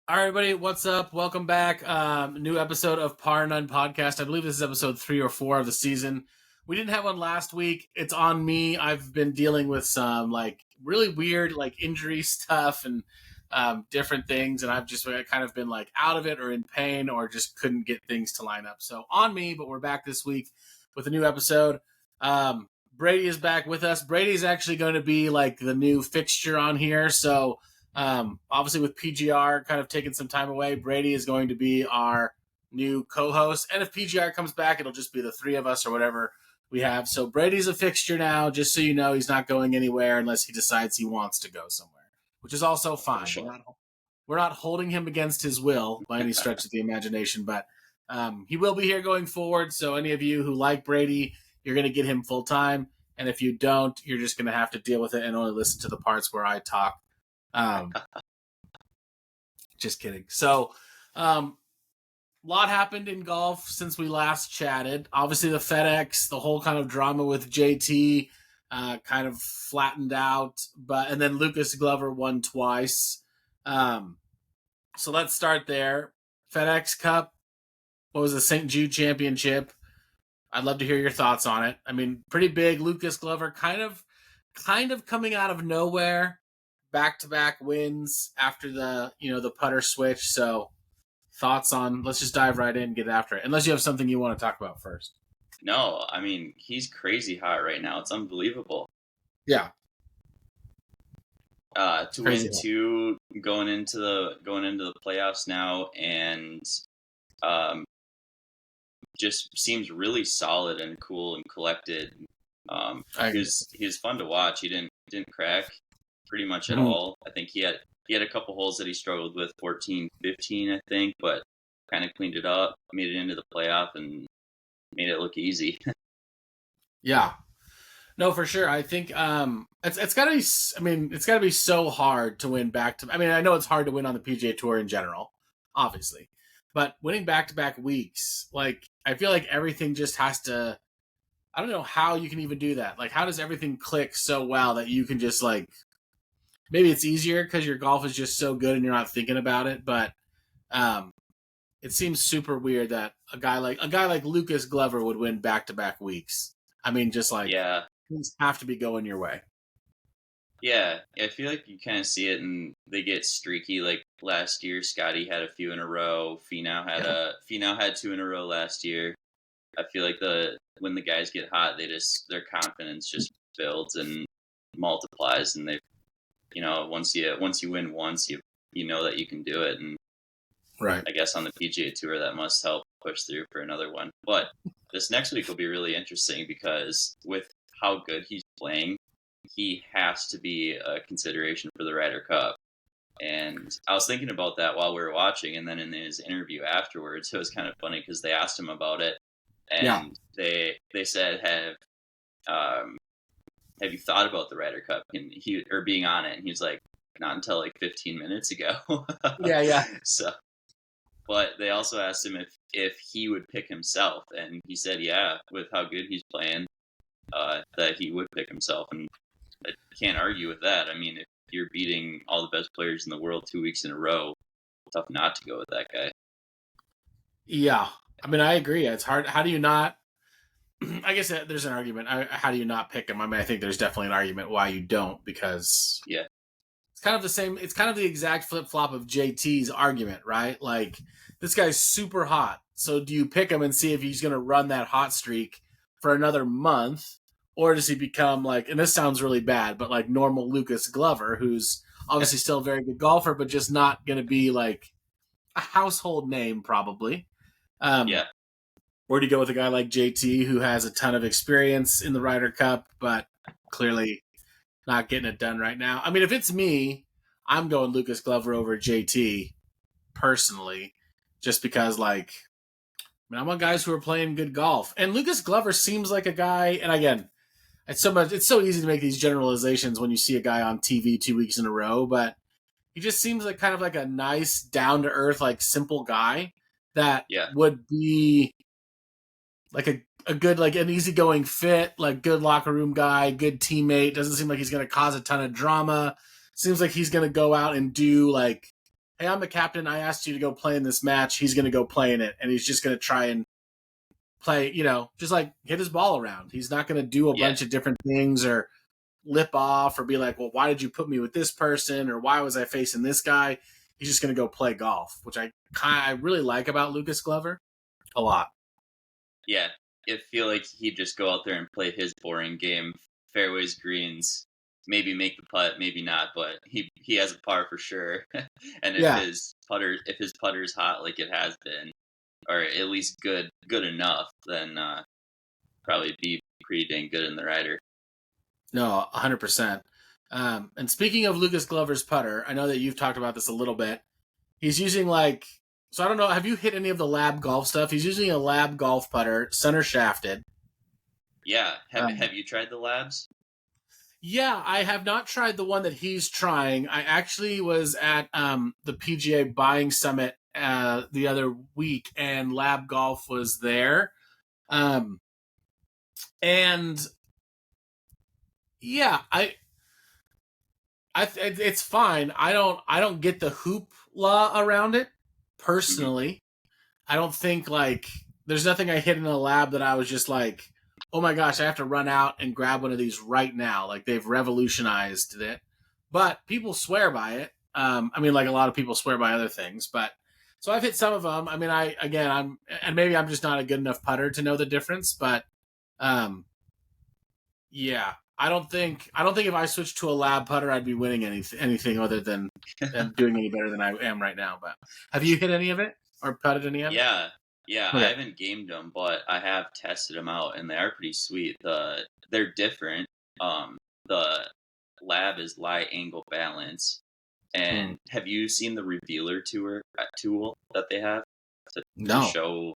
All right, everybody, what's up? Welcome back. New episode of Par None Podcast. I believe this is episode 3 or 4 of the season. We didn't have one last week. It's on me. I've been dealing with some really weird injury stuff and different things, and I've just kind of been out of it or in pain or just couldn't get things to line up. So on me, but we're back this week with a new episode. Brady is back with us. Brady's actually going to be the new fixture on here. So obviously with PGR kind of taking some time away, Brady is going to be our new co-host. And if PGR comes back, it'll just be the three of us or whatever we have. So Brady's a fixture now, just so you know. He's not going anywhere unless he decides he wants to go somewhere, which is also fine. Sure. We're not holding him against his will by any stretch of the imagination, but he will be here going forward. So any of you who like Brady, you're going to get him full time. And if you don't, you're just going to have to deal with it and only listen to the parts where I talk. Just kidding. So, lot happened in golf since we last chatted. Obviously, the FedEx, the whole kind of drama with JT, kind of flattened out. And then Lucas Glover won twice. So let's start there. FedEx Cup. What was the St. Jude Championship? I'd love to hear your thoughts on it. I mean, pretty big. Lucas Glover kind of coming out of nowhere. Back-to-back wins after the putter switch. So thoughts on, let's just dive right in and get after it. Unless you have something you want to talk about first. No, I mean, he's crazy hot right now. It's unbelievable. Yeah. To win two going into the playoffs now, and just seems really solid and cool and collected. He was fun to watch. He didn't crack pretty much at all. I think he had a couple holes that he struggled with, 14, 15, I think, but kind of cleaned it up, made it into the playoff, and made it look easy. Yeah. No, for sure. I think it's got to be. I mean, it's got to be so hard to win back to. I mean, I know it's hard to win on the PGA Tour in general, obviously, but winning back-to-back weeks, I feel like everything just has to. I don't know how you can even do that. How does everything click so well that you can just maybe it's easier because your golf is just so good and you're not thinking about it, but it seems super weird that a guy like Lucas Glover would win back-to-back weeks. I mean, just things have to be going your way. Yeah, I feel like you kind of see it, and they get streaky. Like last year, Scotty had a few in a row. Finau had two in a row last year. I feel like when the guys get hot, their confidence just builds and multiplies, and they. Once you win once, you know that you can do it, and right. I guess on the PGA Tour that must help push through for another one. But this next week will be really interesting because with how good he's playing, he has to be a consideration for the Ryder Cup. And I was thinking about that while we were watching, and then in his interview afterwards, it was kind of funny because they asked him about it, and they said, have you thought about the Ryder Cup or being on it? And he's like, not until 15 minutes ago. Yeah. So, but they also asked him if he would pick himself, and he said, yeah, with how good he's playing, that he would pick himself, and I can't argue with that. I mean, if you're beating all the best players in the world 2 weeks in a row, tough not to go with that guy. Yeah, I mean, I agree. It's hard. How do you not? I guess there's an argument. How do you not pick him? I mean, I think there's definitely an argument why you don't, because it's kind of the same. It's kind of the exact flip flop of JT's argument, right? This guy's super hot. So do you pick him and see if he's going to run that hot streak for another month, or does he become and this sounds really bad, but normal Lucas Glover, who's obviously still a very good golfer, but just not going to be a household name probably. Or do you go with a guy like JT, who has a ton of experience in the Ryder Cup, but clearly not getting it done right now? I mean, if it's me, I'm going Lucas Glover over JT personally, just because, I want guys who are playing good golf. And Lucas Glover seems like a guy, and again, it's so easy to make these generalizations when you see a guy on TV 2 weeks in a row, but he just seems like kind of a nice, down-to-earth, simple guy that would be a good, an easygoing fit, good locker room guy, good teammate. Doesn't seem like he's going to cause a ton of drama. Seems like he's going to go out and do hey, I'm the captain. I asked you to go play in this match. He's going to go play in it, and he's just going to try and play, just like hit his ball around. He's not going to do a bunch of different things or lip off or be like, well, why did you put me with this person, or why was I facing this guy? He's just going to go play golf, which I really like about Lucas Glover a lot. Yeah, I feel like he'd just go out there and play his boring game, fairways, greens, maybe make the putt, maybe not, but he has a par for sure. And if his putter's hot like it has been, or at least good enough, then probably be pretty dang good in the Ryder. No, 100%. And speaking of Lucas Glover's putter, I know that you've talked about this a little bit. He's using so I don't know, have you hit any of the Lab Golf stuff? He's using a Lab Golf putter, center shafted. Yeah. Have you tried the Labs? Yeah, I have not tried the one that he's trying. I actually was at the PGA Buying Summit the other week, and Lab Golf was there. And yeah, it's fine. I don't get the hoopla around it personally. Mm-hmm. I don't think there's nothing I hit in a lab that I was just like, oh my gosh, I have to run out and grab one of these right now. Like they've revolutionized it, but people swear by it. I mean, like a lot of people swear by other things, but so I've hit some of them. I mean, and maybe I'm just not a good enough putter to know the difference, but yeah. I don't think if I switched to a lab putter, I'd be winning anything other than doing any better than I am right now. But have you hit any of it or putted any of it? Yeah. Okay. I haven't gamed them, but I have tested them out, and they are pretty sweet. They're different. The lab is lie angle balance, and have you seen the revealer tool that they have to show?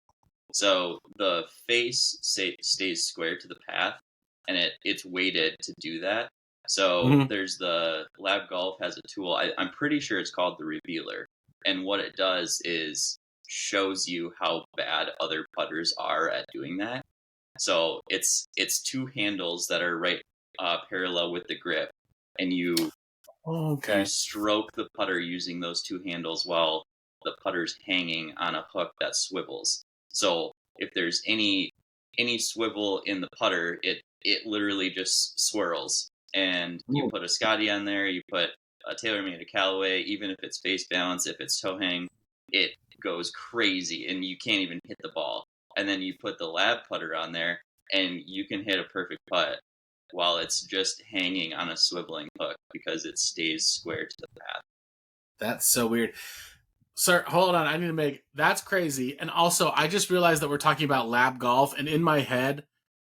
So the face stays square to the path, and it's weighted to do that. So there's the Lab Golf has a tool. I'm pretty sure it's called the Revealer, and what it does is shows you how bad other putters are at doing that. So it's two handles that are right parallel with the grip, and you stroke the putter using those two handles while the putter's hanging on a hook that swivels. So if there's any swivel in the putter, it literally just swirls. And you put a Scotty on there, you put a TaylorMade, a Callaway, even if it's face balance, if it's toe hang, it goes crazy and you can't even hit the ball. And then you put the lab putter on there and you can hit a perfect putt while it's just hanging on a swiveling hook because it stays square to the path. That's so weird. Sir, hold on. That's crazy. And also, I just realized that we're talking about lab golf, and in my head,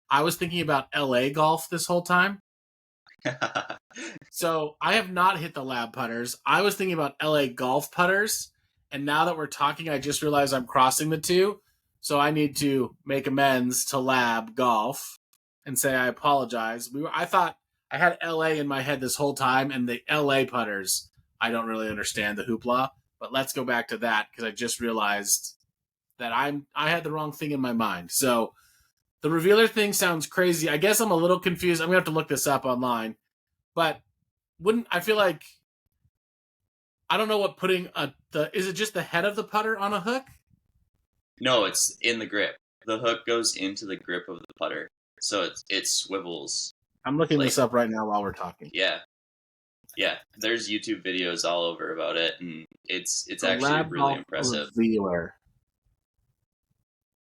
I was thinking about LA golf this whole time. So I have not hit the lab putters. I was thinking about LA golf putters. And now that we're talking, I just realized I'm crossing the two. So I need to make amends to Lab Golf and say I apologize. I thought I had LA in my head this whole time, and the LA putters, I don't really understand the hoopla. But let's go back to that because I just realized that I had the wrong thing in my mind. So the Revealer thing sounds crazy. I guess I'm a little confused. I'm gonna have to look this up online. But I feel like I don't know what putting is it just the head of the putter on a hook? No, it's in the grip. The hook goes into the grip of the putter, so it swivels. I'm looking this up right now while we're talking. Yeah. There's YouTube videos all over about it, and it's actually really impressive. Revealer.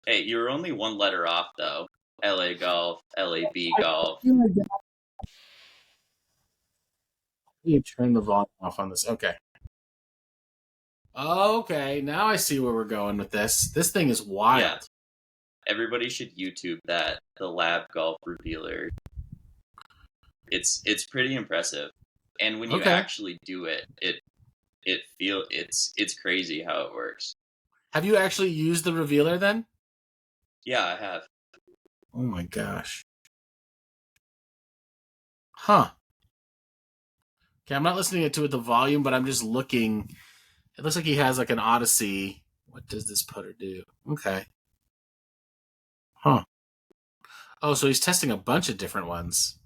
Hey, you were only one letter off though. LA Golf, LAB Golf. You turn the volume off on this. Okay. Okay, now I see where we're going with this. This thing is wild. Yeah. Everybody should YouTube that, the Lab Golf Revealer. It's pretty impressive. And when you actually do it, it's crazy how it works. Have you actually used the Revealer then? Yeah, I have. Oh my gosh. Huh. Okay, I'm not listening to it the volume, but I'm just looking. It looks like he has like an Odyssey. What does this putter do? Okay. Huh. Oh, so he's testing a bunch of different ones.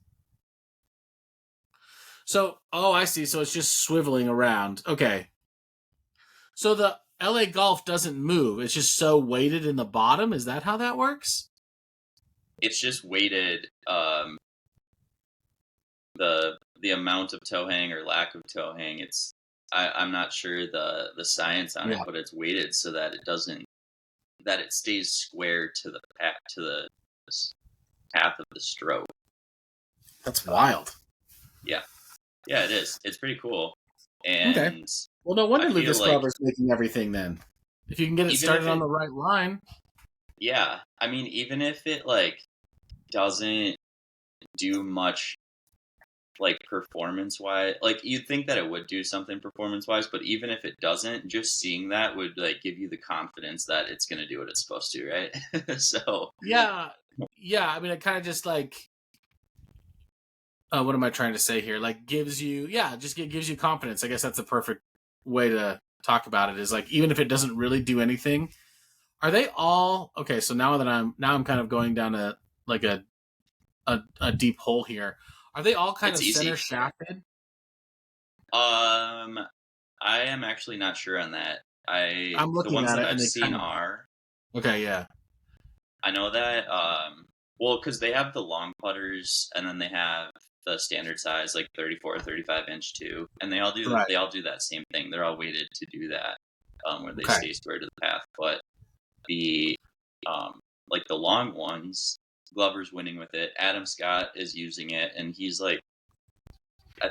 So, I see. So it's just swiveling around. Okay. So the LA Golf doesn't move. It's just so weighted in the bottom. Is that how that works? It's just weighted. The amount of toe hang or lack of toe hang. I'm not sure the science on it, but it's weighted so that it stays square to the path of the stroke. That's wild. Yeah, it is. It's pretty cool. And okay. Well, no wonder Lucas Glover's making everything then. If you can get it started on the right line. Yeah, I mean, even if it doesn't do much performance wise, you'd think that it would do something performance wise, but even if it doesn't, just seeing that would give you the confidence that it's going to do what it's supposed to, right? So yeah, I mean, it kind of just what am I trying to say here? Gives you gives you confidence. I guess that's the perfect way to talk about it. Is even if it doesn't really do anything, are they all okay? So now that I'm kind of going down a deep hole here. Are they all kind of center shafted? I am actually not sure on that. I'm looking the ones at that it I've seen are. Okay, yeah. I know that. Well, because they have the long putters, and then they have the standard size, 34 or 35 inch too, and they all do that same thing. They're all weighted to do that, where they stay square to the path. But the the long ones, Glover's winning with it. Adam Scott is using it, and he's I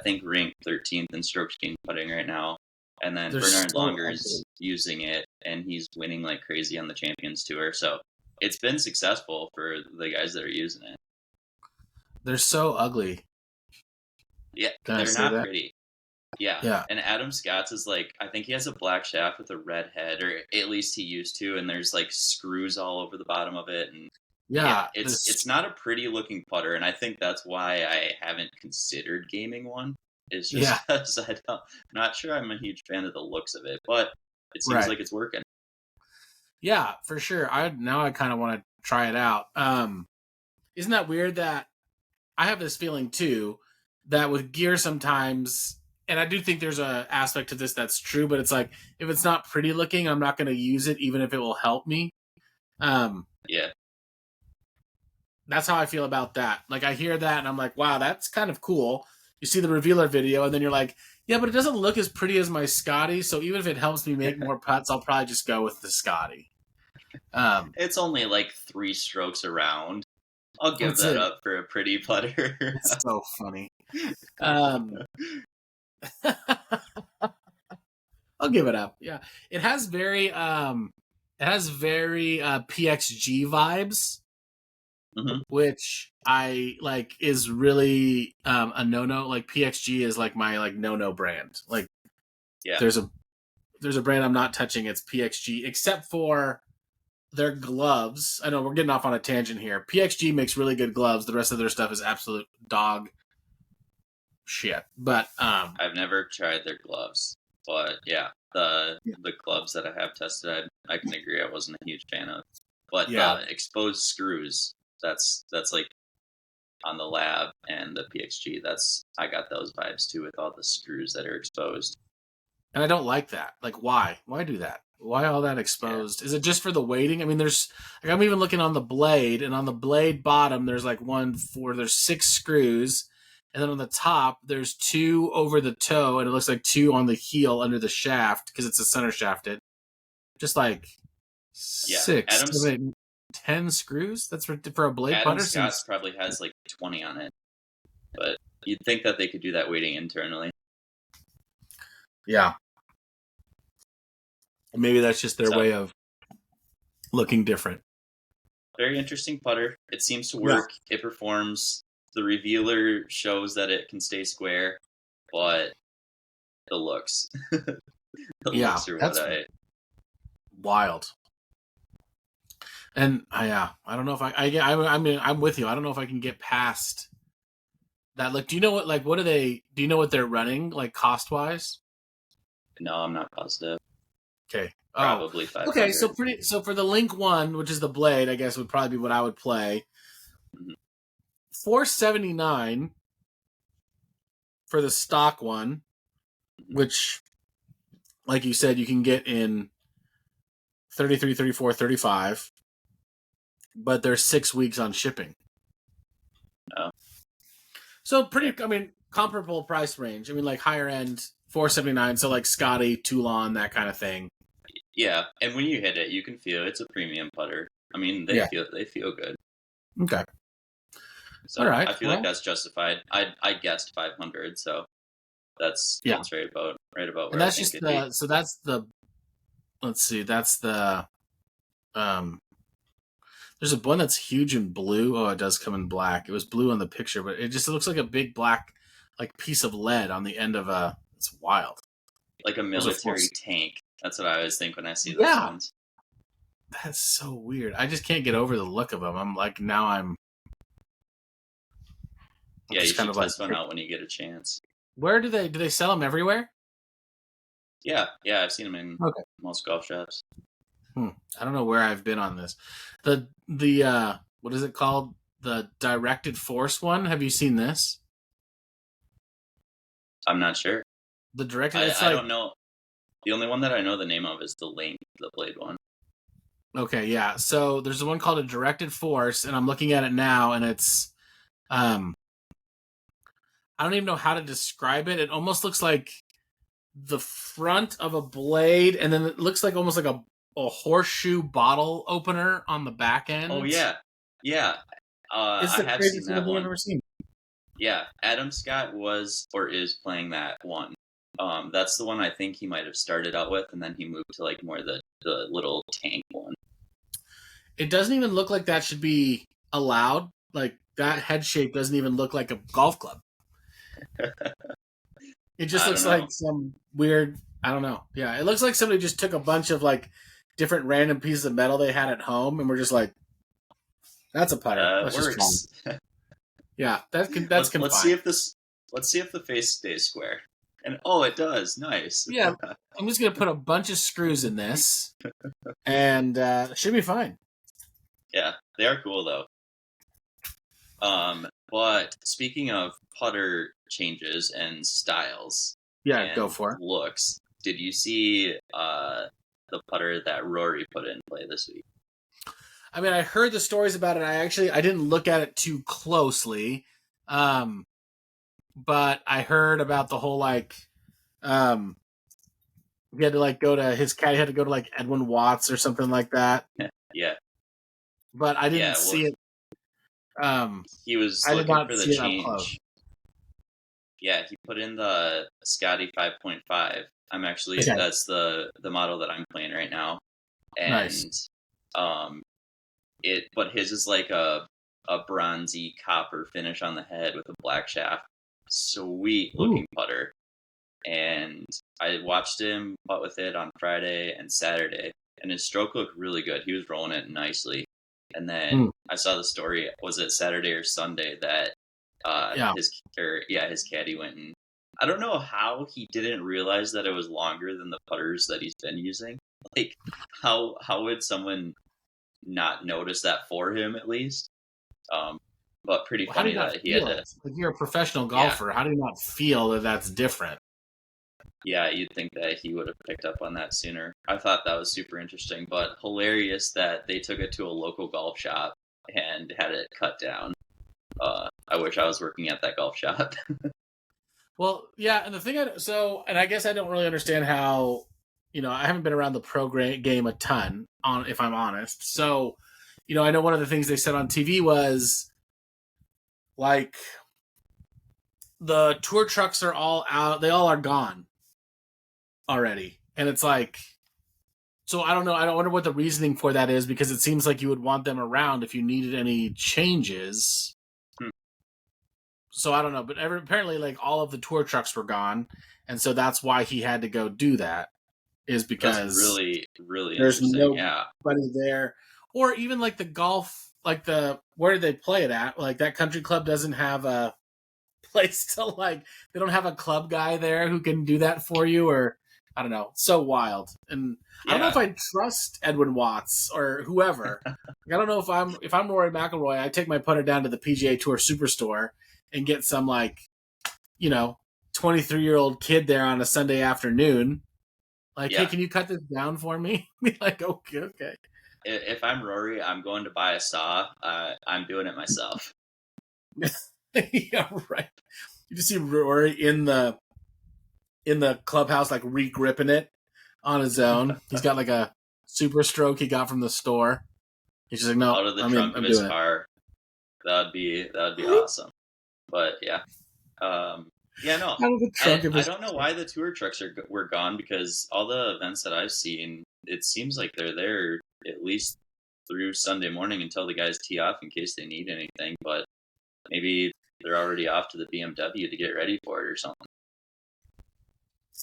think ranked 13th in strokes gained putting right now. And then Bernard Longer's using it, and he's winning like crazy on the Champions Tour. So it's been successful for the guys that are using it. They're so ugly. Yeah, they're not pretty. Yeah. And Adam Scott's is I think he has a black shaft with a red head, or at least he used to, and there's screws all over the bottom of it, and it's not a pretty looking putter, and I think that's why I haven't considered gaming one. Is just because I'm not sure I'm a huge fan of the looks of it, but it seems like it's working. Yeah, for sure. I kind of want to try it out. Isn't that weird that I have this feeling too that with gear sometimes, and I do think there's a aspect to this that's true, but it's if it's not pretty looking, I'm not going to use it even if it will help me. That's how I feel about that. I hear that and I'm like, wow, that's kind of cool. You see the revealer video and then you're like, yeah, but it doesn't look as pretty as my Scotty. So even if it helps me make more putts, I'll probably just go with the Scotty. It's only 3 strokes around. I'll give that up for a pretty putter. It's so funny. I'll give it up. Yeah. It has very PXG vibes. Mm-hmm. Which I is really a no-no. PXG is my no-no brand. There's a brand I'm not touching. It's PXG, except for their gloves. I know we're getting off on a tangent here. PXG makes really good gloves. The rest of their stuff is absolute dog shit. But I've never tried their gloves, but the gloves that I have tested, I can agree I wasn't a huge fan of. But the exposed screws. That's on the Lab and the PXG. I got those vibes too with all the screws that are exposed. And I don't like that. Why? Why do that? Why all that exposed? Is it just for the weighting? I mean, there's I'm even looking on the blade, and on the blade bottom there's there's 6 screws, and then on the top there's 2 over the toe, and it looks like 2 on the heel under the shaft because it's a center shafted. Just 6. 10 screws? That's for a blade putter? Adam Scott probably has 20 on it. But you'd think that they could do that weighting internally. Yeah. Maybe that's just their way of looking different. Very interesting putter. It seems to work. Yeah. It performs. The revealer shows that it can stay square, but the looks. Looks are what wild. And I don't know if I mean, I'm with you. I don't know if I can get past that. Do you know what do you know what they're running cost wise? No, I'm not positive. Okay. Probably 500. Okay, so for the Link 1, which is the blade, I guess would probably be what I would play. Mm-hmm. $479 for the stock one, which like you said, you can get in 33, 34, 35, but there's 6 weeks on shipping. Oh. So pretty, I mean, comparable price range. I mean, like higher end, $479. So like Scotty, Toulon, that kind of thing. Yeah, and when you hit it, you can feel it's a premium putter. I mean, they feel good. Okay. So all right. I feel like that's justified. I guessed 500, so that's right about where and that's I think just the. So that's the. Let's see. That's the. There's a one that's huge in blue. Oh, it does come in black. It was blue on the picture, but it looks like a big black, like piece of lead on the end of a. It's wild. Like a military tank. That's what I always think when I see those ones. That's so weird. I just can't get over the look of them. I'm like, now I'm. Yeah, you should test one out when you get a chance. Where do they sell them everywhere? Yeah, I've seen them in most golf shops. I don't know where I've been on this. The what is it called? The directed force one. Have you seen this? I'm not sure. The directed. I don't know. The only one that I know the name of is the Link, the blade one. Okay, yeah. So there's the one called a directed force, and I'm looking at it now, and it's, I don't even know how to describe it. It almost looks like the front of a blade, and then it looks like almost like a horseshoe bottle opener on the back end. Oh yeah. It's the craziest thing I've ever seen. Yeah, Adam Scott was or is playing that one. That's the one I think he might have started out with, and then he moved to like more the little tank one. It doesn't even look like that should be allowed. Like that head shape doesn't even look like a golf club. It just looks like some weird. I don't know. Yeah, it looks like somebody just took a bunch of like different random pieces of metal they had at home, and we're just like, "That's a putter." Works. Yeah, that's confined. Let's see if the face stays square. And it does. Nice. Yeah, I'm just gonna put a bunch of screws in this, and it should be fine. Yeah, they are cool though. But speaking of putter changes and styles, and go for it. Looks. Did you see the putter that Rory put in play this week? I mean, I heard the stories about it. I didn't look at it too closely, but I heard about the whole like, he had to like go to his caddy. He had to go to like Edwin Watts or something like that. Yeah, but I didn't see it. He was looking for the change. Yeah, he put in the Scotty 5.5. I'm actually that's the model that I'm playing right now, and nice. But his is like a bronzy copper finish on the head with a black shaft. Sweet looking putter. And I watched him putt with it on Friday and Saturday, and his stroke looked really good. He was rolling it nicely. And then I saw the story, was it Saturday or Sunday, that his caddy went and I don't know how he didn't realize that it was longer than the putters that he's been using. Like, how would someone not notice that for him at least? But pretty funny that he had to. Like, you're a professional golfer. Yeah. How do you not feel that that's different? Yeah, you'd think that he would have picked up on that sooner. I thought that was super interesting, but hilarious that they took it to a local golf shop and had it cut down. I wish I was working at that golf shop. Well, yeah, and the thing I guess I don't really understand how, I haven't been around the pro game a ton, if I'm honest. So, I know one of the things they said on TV was like the tour trucks are all out, they all are gone already. And it's like, so I don't know. I don't wonder what the reasoning for that is, because it seems like you would want them around if you needed any changes. So I don't know, but apparently like all of the tour trucks were gone. And so that's why he had to go do that, is because that's really, really there's nobody there. Or even like the golf, like where did they play it at? Like that country club doesn't have a place to they don't have a club guy there who can do that for you, or I don't know. So wild. And I don't know if I trust Edwin Watts or whoever. I don't know if I'm Rory McIlroy, I take my putter down to the PGA Tour Superstore and get some 23-year-old kid there on a Sunday afternoon. Like, hey, can you cut this down for me? Be like, okay. If I'm Rory, I'm going to buy a saw. I'm doing it myself. Yeah, right. You just see Rory in the clubhouse, like re-gripping it on his own. He's got like a super stroke he got from the store. He's just like, no, out of the I'm trunk in, of I'm his doing car. That'd be awesome. But yeah, no. I don't know why the tour trucks were gone, because all the events that I've seen, it seems like they're there at least through Sunday morning until the guys tee off in case they need anything. But maybe they're already off to the BMW to get ready for it or something.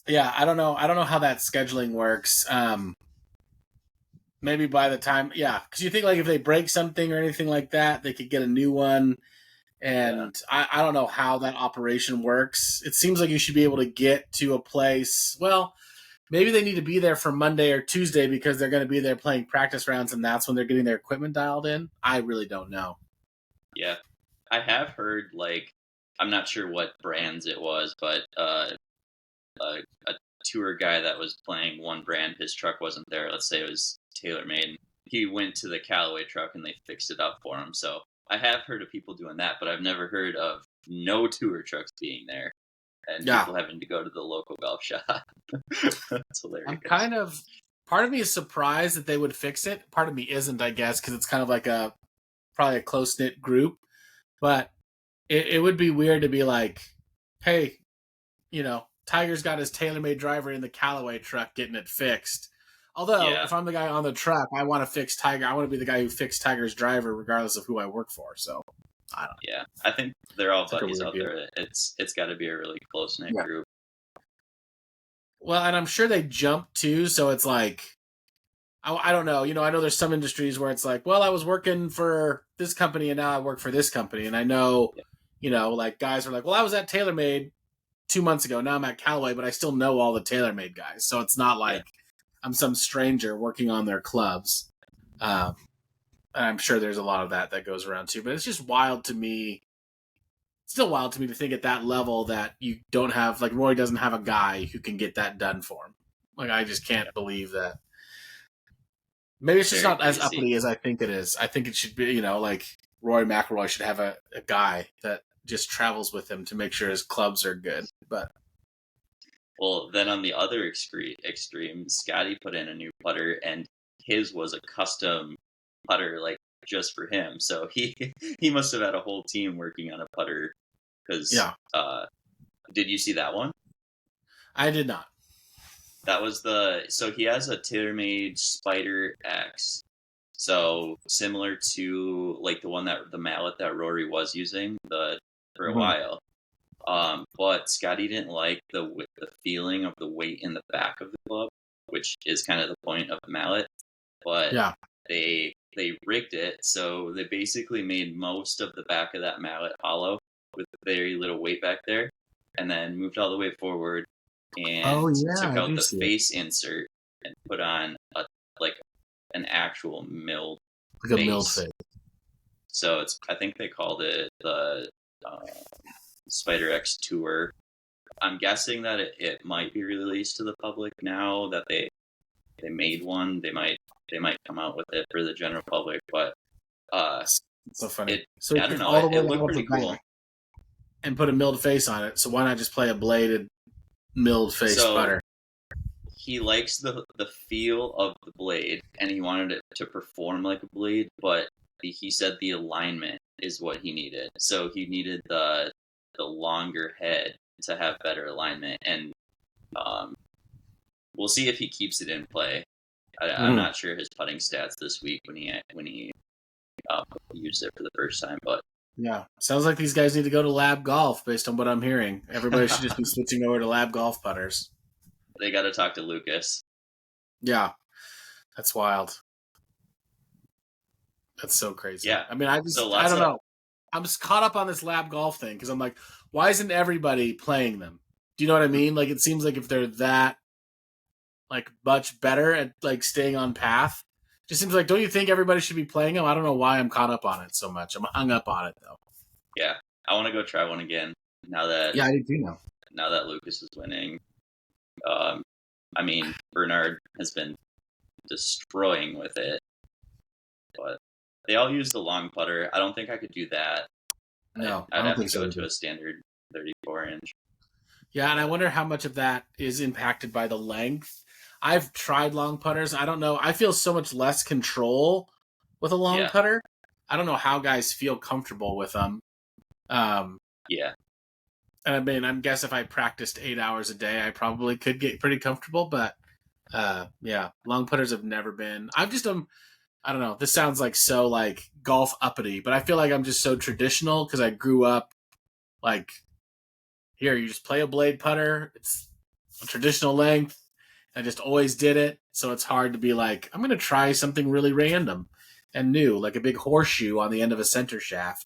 Yeah, I don't know how that scheduling works. Maybe by the time, because you think like if they break something or anything like that, they could get a new one. And I don't know how that operation works. It seems like you should be able to get to a place. Well, maybe they need to be there for Monday or Tuesday because they're going to be there playing practice rounds, and that's when they're getting their equipment dialed in. I really don't know. Yeah, I have heard, like, I'm not sure what brands it was, but a tour guy that was playing one brand, his truck wasn't there. Let's say it was TaylorMade. He went to the Callaway truck and they fixed it up for him. So I have heard of people doing that, but I've never heard of no tour trucks being there and people having to go to the local golf shop. That's hilarious. Part of me is surprised that they would fix it. Part of me isn't, I guess, because it's kind of like probably a close-knit group. But it would be weird to be like, hey, Tiger's got his TaylorMade driver in the Callaway truck getting it fixed. Although, if I'm the guy on the truck, I want to fix Tiger. I want to be the guy who fixed Tiger's driver regardless of who I work for. So, I don't know. Yeah, I think they're all buddies out there. It's got to be a really close-knit group. Well, and I'm sure they jump too, so it's like, I don't know. I know there's some industries where it's like, well, I was working for this company and now I work for this company. And I know, like guys are like, well, I was at TaylorMade 2 months ago. Now I'm at Callaway, but I still know all the TaylorMade guys. So it's not like I'm some stranger working on their clubs. And I'm sure there's a lot of that goes around too. But it's just wild to me. Still wild to me to think at that level that you don't have, like, Roy doesn't have a guy who can get that done for him. Like, I just can't believe that. Maybe it's just not as uppity as I think it is. I think it should be, like Rory McIlroy should have a guy that just travels with him to make sure his clubs are good. But well, then on the other extreme, Scotty put in a new putter, and his was a custom putter, like just for him. So he must have had a whole team working on a putter. Because did you see that one? I did not. That was so he has a TaylorMade Spider X. So similar to like the mallet that Rory was using for a while. But Scotty didn't like the feeling of the weight in the back of the club, which is kind of the point of the mallet. But they rigged it, so they basically made most of the back of that mallet hollow with very little weight back there, and then moved all the way forward and took out the face insert and put on an actual milled face. A milled face. So I think they called it the Spider X Tour. I'm guessing that it might be released to the public now that they made one. They might come out with it for the general public, but it's so funny. I don't know. It looked pretty cool. And put a milled face on it. So why not just play a bladed milled face putter? He likes the feel of the blade, and he wanted it to perform like a blade, but he said the alignment is what he needed. So he needed the longer head to have better alignment, and we'll see if he keeps it in play. I'm not sure his putting stats this week when he used it for the first time, but sounds like these guys need to go to Lab Golf based on what I'm hearing. Everybody should just be switching over to Lab Golf putters. They got to talk to Lucas. Yeah, that's wild. That's so crazy. Yeah, I mean, I don't know. I'm just caught up on this Lab Golf thing because I'm like, why isn't everybody playing them? Do you know what I mean? Like, it seems like if they're that like much better at like staying on path, just seems like, don't you think everybody should be playing them? I don't know why I'm caught up on it so much. I'm hung up on it though. Yeah, I want to go try one again now that I do too now. Now that Lucas is winning, I mean, Bernard has been destroying with it, but they all use the long putter. I don't think I could do that. No, I I'd don't have think to so go either. to a standard 34 inch. Yeah, and I wonder how much of that is impacted by the length. I've tried long putters. I don't know. I feel so much less control with a long putter. I don't know how guys feel comfortable with them. Yeah. And I mean, I guess if I practiced 8 hours a day, I probably could get pretty comfortable. But yeah, long putters have never been. I've just I don't know. This sounds like so like golf uppity, but I feel like I'm just so traditional because I grew up like here. You just play a blade putter. It's a traditional length. I just always did it, so it's hard to be like I'm going to try something really random and new, like a big horseshoe on the end of a center shaft.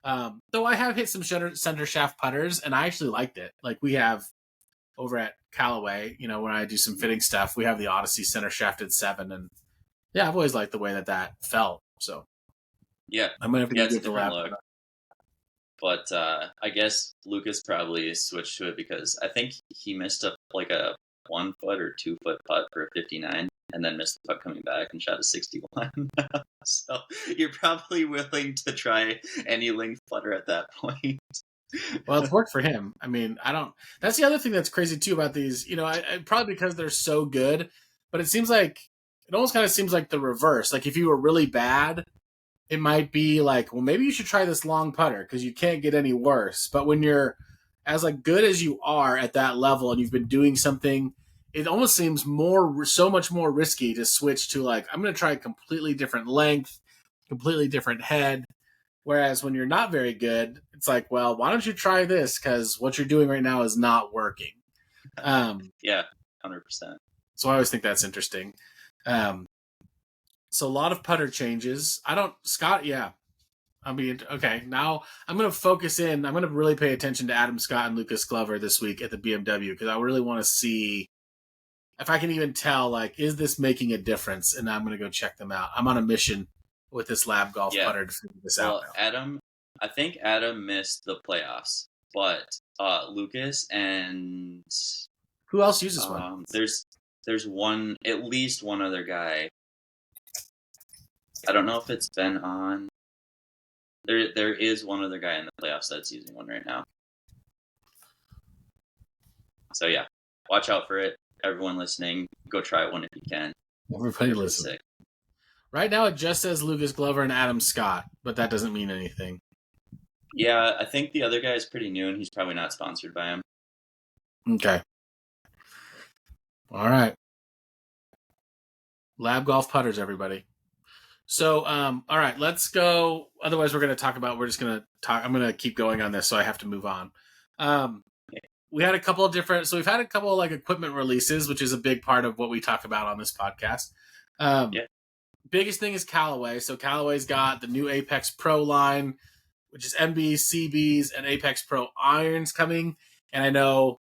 Though I have hit some center shaft putters, and I actually liked it. Like we have over at Callaway, you know, when I do some fitting stuff, we have the Odyssey center shafted 7, and yeah, I've always liked the way that felt. So yeah, I'm gonna have to it's a give the different lab. look. But I guess Lucas probably switched to it because I think he missed a 1 foot or 2 foot putt for a 59, and then missed the putt coming back and shot a 61. So you're probably willing to try any length putter at that point. Well, it's worked for him. I mean, I don't. That's the other thing that's crazy too about these. You know, probably because they're so good, but it almost kind of seems like the reverse. Like if you were really bad, it might be like, well, maybe you should try this long putter because you can't get any worse. But when you're as like good as you are at that level and you've been doing something, it almost seems so much more risky to switch to like I'm going to try a completely different length, completely different head. Whereas when you're not very good, it's like, well, why don't you try this? Because what you're doing right now is not working. Yeah, 100%. So I always think that's interesting. So a lot of putter changes. Scott, yeah. I mean, okay, now I'm going to focus in. I'm going to really pay attention to Adam Scott and Lucas Glover this week at the BMW because I really want to see if I can even tell, like, is this making a difference? And I'm going to go check them out. I'm on a mission with this lab golf putter to figure this out now. I think Adam missed the playoffs, but Lucas and who else uses one? There's at least one other guy. I don't know if it's been on. There is one other guy in the playoffs that's using one right now. So yeah, watch out for it. Everyone listening, go try one if you can. Everybody listening. Right now, it just says Lucas Glover and Adam Scott, but that doesn't mean anything. Yeah, I think the other guy is pretty new, and he's probably not sponsored by him. Okay. All right. Lab golf putters, everybody. So, all right, let's go. Otherwise, we're just going to talk. I'm going to keep going on this, so I have to move on. We had a couple of we've had a couple of like equipment releases, which is a big part of what we talk about on this podcast. Biggest thing is Callaway. So Callaway's got the new Apex Pro line, which is MBs, CBs, and Apex Pro irons coming. And I know,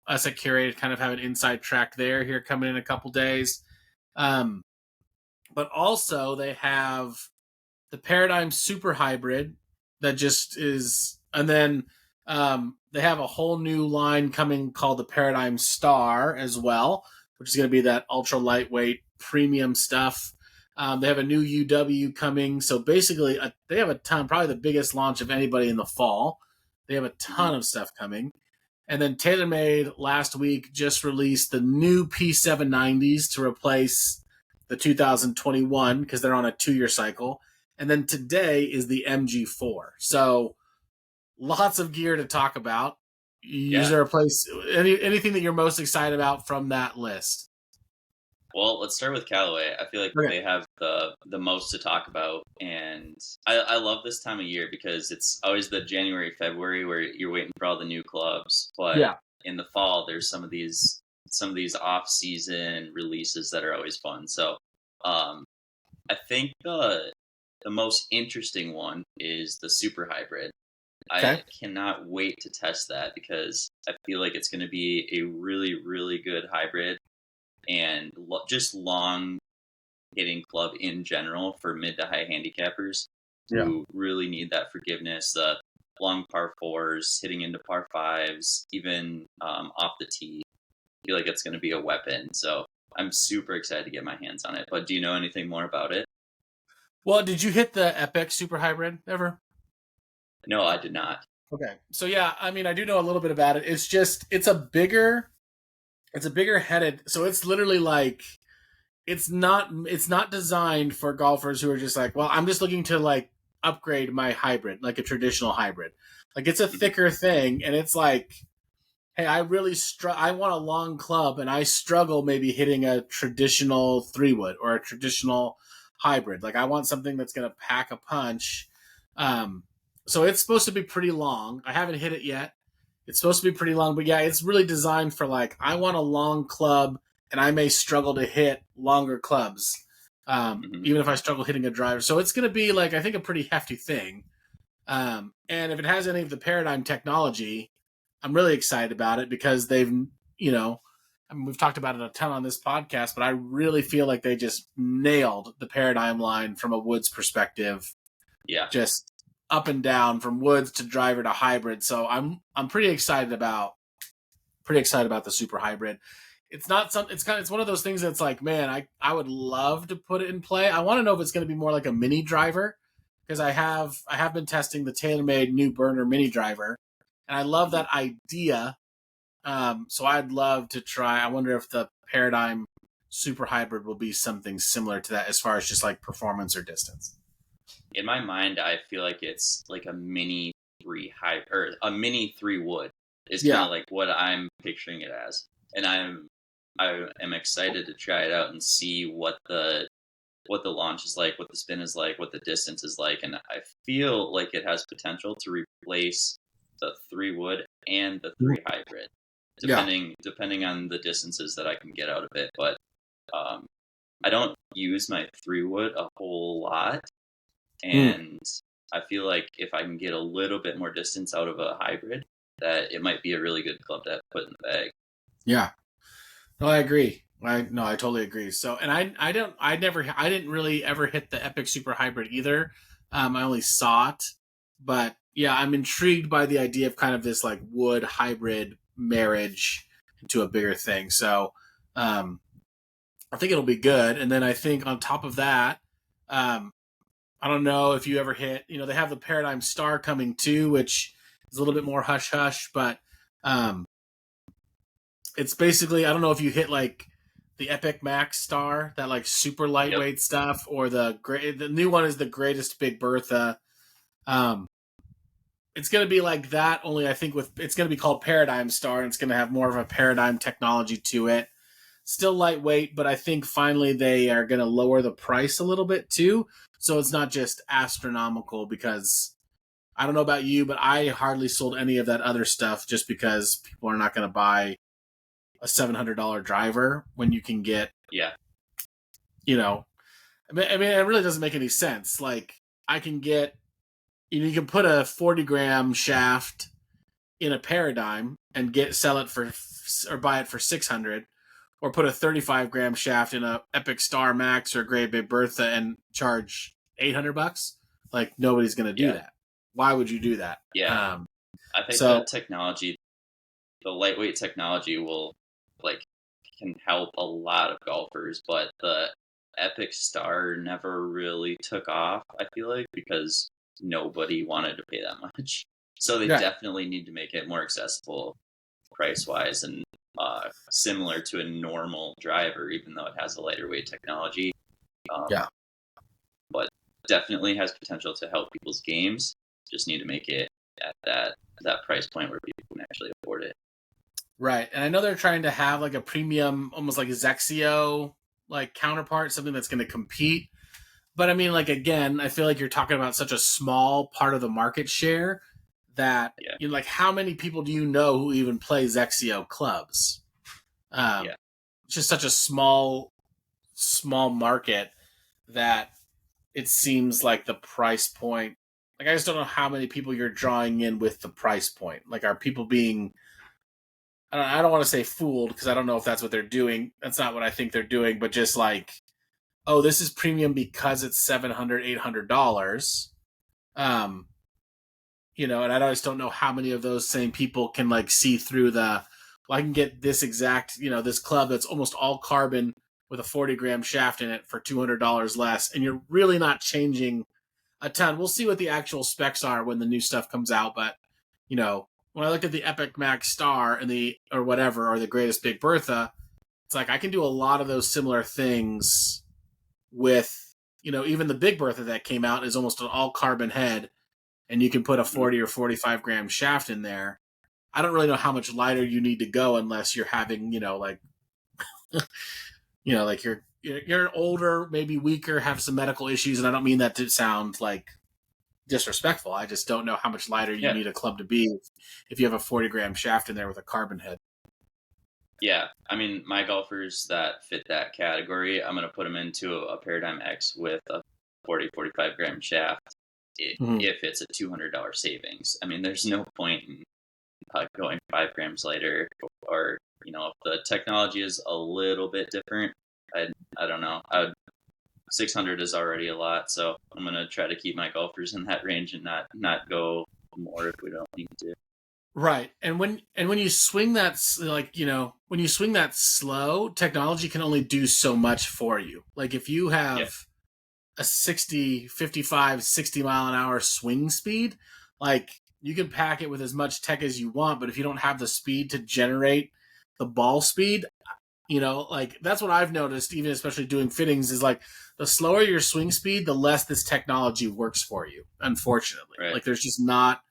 us at Curated kind of have an inside track there here coming in a couple days. But also they have the Paradigm Super Hybrid that just is, and then they have a whole new line coming called the Paradigm Star as well, which is going to be that ultra lightweight premium stuff. They have a new UW coming. So basically, they have a ton, probably the biggest launch of anybody in the fall. They have a ton of stuff coming. And then TaylorMade last week just released the new P790s to replace the 2021 because they're on a 2-year cycle. And then today is the MG4. So lots of gear to talk about. Is there a place, anything that you're most excited about from that list? Well, let's start with Callaway. I feel like they have the most to talk about, and I love this time of year because it's always the January, February where you're waiting for all the new clubs. But in the fall, there's some of these off-season releases that are always fun. So I think the most interesting one is the Super Hybrid. I cannot wait to test that because I feel like it's going to be a really, really good hybrid and just long hitting club in general for mid to high handicappers who really need that forgiveness, the long par 4s, hitting into par 5s, even off the tee. feel like it's going to be a weapon. So I'm super excited to get my hands on it. But do you know anything more about it? Well, did you hit the Epic Super Hybrid ever? No, I did not. Okay. So yeah, I mean, I do know a little bit about it. It's a bigger headed. So it's literally like it's not designed for golfers who are just like, well, I'm just looking to like upgrade my hybrid, like a traditional hybrid. Like it's a thicker thing, and it's like, hey, I want a long club, and I struggle maybe hitting a traditional 3-wood or a traditional hybrid. Like I want something that's going to pack a punch. Um, so it's supposed to be pretty long. I haven't hit it yet. It's supposed to be pretty long, but yeah, it's really designed for like I want a long club, and I may struggle to hit longer clubs, even if I struggle hitting a driver. So it's going to be like I think a pretty hefty thing. And if it has any of the Paradigm technology, I'm really excited about it because they've, I mean, we've talked about it a ton on this podcast, but I really feel like they just nailed the Paradigm line from a woods perspective. Yeah. Just up and down from woods to driver to hybrid. So I'm pretty excited about the Super Hybrid. It's not it's one of those things that's like, man, I would love to put it in play. I want to know if it's going to be more like a mini driver, because I have been testing the TaylorMade new burner mini driver, and I love that idea. So I'd love to try. I wonder if the Paradigm Super Hybrid will be something similar to that as far as just like performance or distance. In my mind, I feel like it's like a mini 3-wood is kind of like what I'm picturing it as, and I am excited to try it out and see what the launch is like, what the spin is like, what the distance is like, and I feel like it has potential to replace the 3-wood and the 3 hybrid, depending on the distances that I can get out of it. But I don't use my 3-wood a whole lot, and I feel like if I can get a little bit more distance out of a hybrid, that it might be a really good club to put in the bag. Yeah. No, I agree. I totally agree. So, and I didn't really ever hit the Epic Super Hybrid either. I only saw it, but yeah, I'm intrigued by the idea of kind of this like wood hybrid marriage into a bigger thing. So, I think it'll be good. And then I think on top of that, I don't know if you ever hit, they have the Paradigm Star coming too, which is a little bit more hush hush, but, it's basically, I don't know if you hit like the Epic Max Star, that like super lightweight stuff, or the new one is the Greatest Big Bertha. It's going to be like that, only I think it's going to be called Paradigm Star, and it's going to have more of a Paradigm technology to it. Still lightweight, but I think finally they are going to lower the price a little bit too, so it's not just astronomical, because I don't know about you, but I hardly sold any of that other stuff just because people are not going to buy a $700 driver when you can get, I mean, it really doesn't make any sense. Like I can get, you can put a 40-gram shaft in a Paradigm and sell it for, or buy it for 600, or put a 35-gram shaft in a Epic Star Max or Great Big Bertha and charge $800. Like nobody's going to do that. Why would you do that? Yeah. I think the lightweight technology can help a lot of golfers, but the Epic Star never really took off, I feel like, because nobody wanted to pay that much. So they definitely need to make it more accessible price-wise and similar to a normal driver, even though it has a lighter weight technology. But definitely has potential to help people's games. Just need to make it at that price point where people can actually afford it. Right. And I know they're trying to have like a premium, almost like a Zexio like counterpart, something that's going to compete. But I mean, like, again, I feel like you're talking about such a small part of the market share that, like, how many people do you know who even play Zexio clubs? It's just such a small market that it seems like the price point, like, I just don't know how many people you're drawing in with the price point. Like, are people being, I don't want to say fooled, because I don't know if that's what they're doing. That's not what I think they're doing, but just like, oh, this is premium because it's $700, $800. And I just don't know how many of those same people can like see through the, well, I can get this exact, this club that's almost all carbon with a 40-gram shaft in it for $200 less, and you're really not changing a ton. We'll see what the actual specs are when the new stuff comes out, but when I looked at the Epic Max Star and the Greatest Big Bertha, it's like I can do a lot of those similar things with, even the Big Bertha that came out is almost an all carbon head, and you can put a 40 or 45-gram shaft in there. I don't really know how much lighter you need to go unless you're having, like you're older, maybe weaker, have some medical issues, and I don't mean that to sound like disrespectful. I just don't know how much lighter you need a club to be if you have a 40-gram shaft in there with a carbon head. Yeah, I mean, my golfers that fit that category, I'm going to put them into a Paradigm X with a 45-gram shaft if it's a $200 savings. I mean, there's no point in going 5 grams lighter, or if the technology is a little bit different, I don't know. 600 is already a lot, so I'm gonna try to keep my golfers in that range and not go more if we don't need to. Right, and when you swing that, when you swing that slow, technology can only do so much for you. Like if you have a 60, 55, 60 mile an hour swing speed, like you can pack it with as much tech as you want, but if you don't have the speed to generate the ball speed, like that's what I've noticed, even especially doing fittings, is like the slower your swing speed, the less this technology works for you, unfortunately. Right. Like there's just not,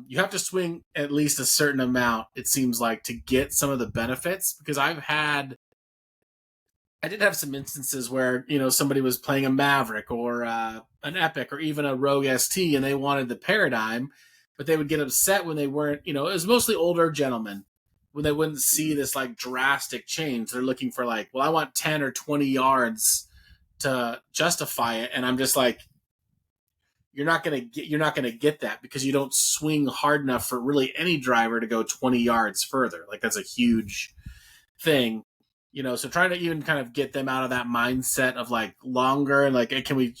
you have to swing at least a certain amount, it seems like, to get some of the benefits, because I did have some instances where, somebody was playing a Maverick or an Epic or even a Rogue ST and they wanted the Paradigm, but they would get upset when they weren't, it was mostly older gentlemen, when they wouldn't see this like drastic change. They're looking for like, well, I want 10 or 20 yards to justify it. And I'm just like, you're not going to get that because you don't swing hard enough for really any driver to go 20 yards further. Like that's a huge thing. So trying to even kind of get them out of that mindset of like longer and like, hey, can we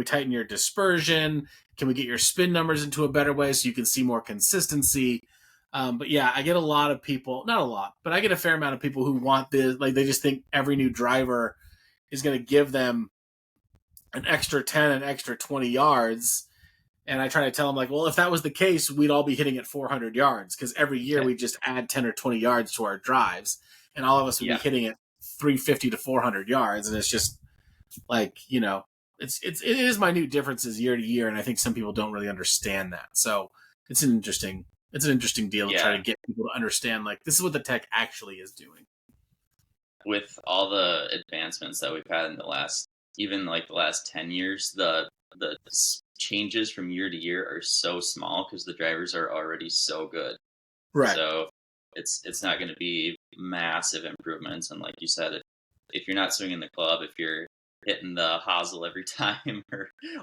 tighten your dispersion? Can we get your spin numbers into a better way so you can see more consistency? But yeah, I get a lot of people, not a lot, but I get a fair amount of people who want this. Like they just think every new driver is going to give them an extra 10, an extra 20 yards. And I try to tell them like, well, if that was the case, we'd all be hitting at 400 yards because every year we just add 10 or 20 yards to our drives and all of us would be hitting at 350 to 400 yards. And it's just like, it is minute differences year to year. And I think some people don't really understand that. So it's an interesting deal to try to get people to understand, like, this is what the tech actually is doing. With all the advancements that we've had in the last 10 years, the changes from year to year are so small because the drivers are already so good. Right. So it's not going to be massive improvements. And like you said, if you're not swinging the club, if you're hitting the hosel every time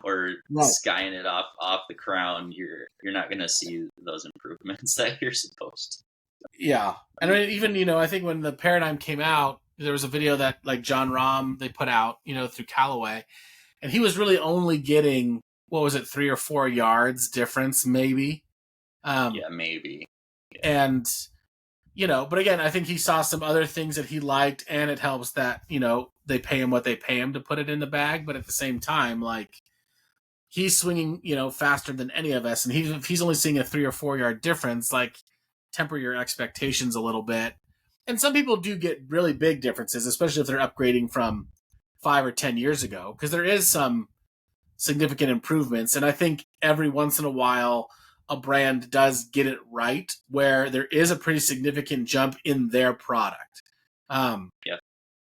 or skying it off the crown, you're not going to see those improvements that you're supposed to. Yeah. And I mean, even, I think when the Paradigm came out, there was a video that like John Rahm, they put out, through Callaway, and he was really only getting, what was it, 3 or 4 yards difference, maybe. Maybe. And, but again, I think he saw some other things that he liked, and it helps that, they pay him what they pay him to put it in the bag. But at the same time, like, he's swinging, faster than any of us. And if he's only seeing a 3 or 4 yard difference, like, temper your expectations a little bit. And some people do get really big differences, especially if they're upgrading from 5 or 10 years ago, because there is some significant improvements. And I think every once in a while, a brand does get it right where there is a pretty significant jump in their product.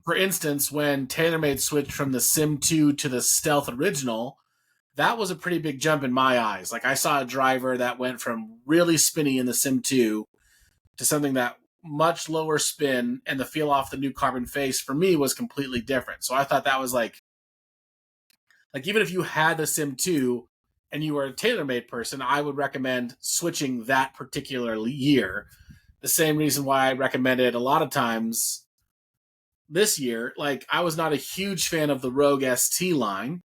For instance, when TaylorMade switched from the Sim 2 to the Stealth Original, that was a pretty big jump in my eyes. Like, I saw a driver that went from really spinny in the Sim 2 to something that much lower spin, and the feel off the new carbon face for me was completely different. So I thought that was like even if you had the Sim 2 and you were a TaylorMade person, I would recommend switching that particular year. The same reason why I recommended a lot of times this year. Like, I was not a huge fan of the Rogue ST line,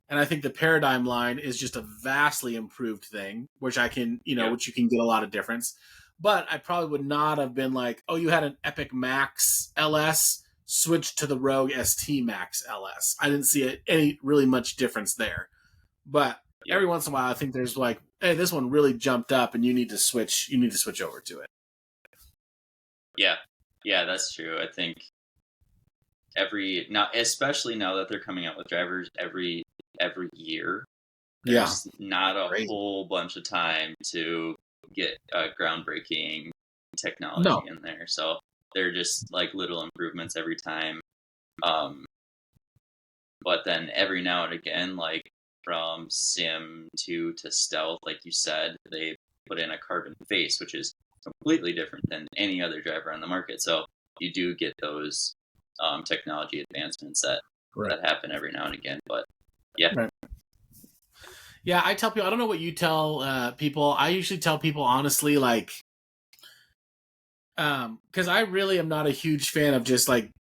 and I think the Paradigm line is just a vastly improved thing, which I can, which you can get a lot of difference. but I probably would not have been like, oh, you had an Epic Max LS, switch to the Rogue ST Max LS. I didn't see any really much difference there. But every once in a while, I think there's like, hey, this one really jumped up, and you need to switch. You need to switch over to it. Yeah, that's true. I think especially now that they're coming out with drivers every year, there's not a whole bunch of time to get groundbreaking technology in there. So they're just like little improvements every time. But then every now and again, like from Sim 2 to Stealth, like you said, they put in a carbon face, which is completely different than any other driver on the market. So you do get those technology advancements that happen every now and again. But yeah. Right. Yeah, I tell people, I don't know what you tell people. I usually tell people honestly, like, because I really am not a huge fan of just like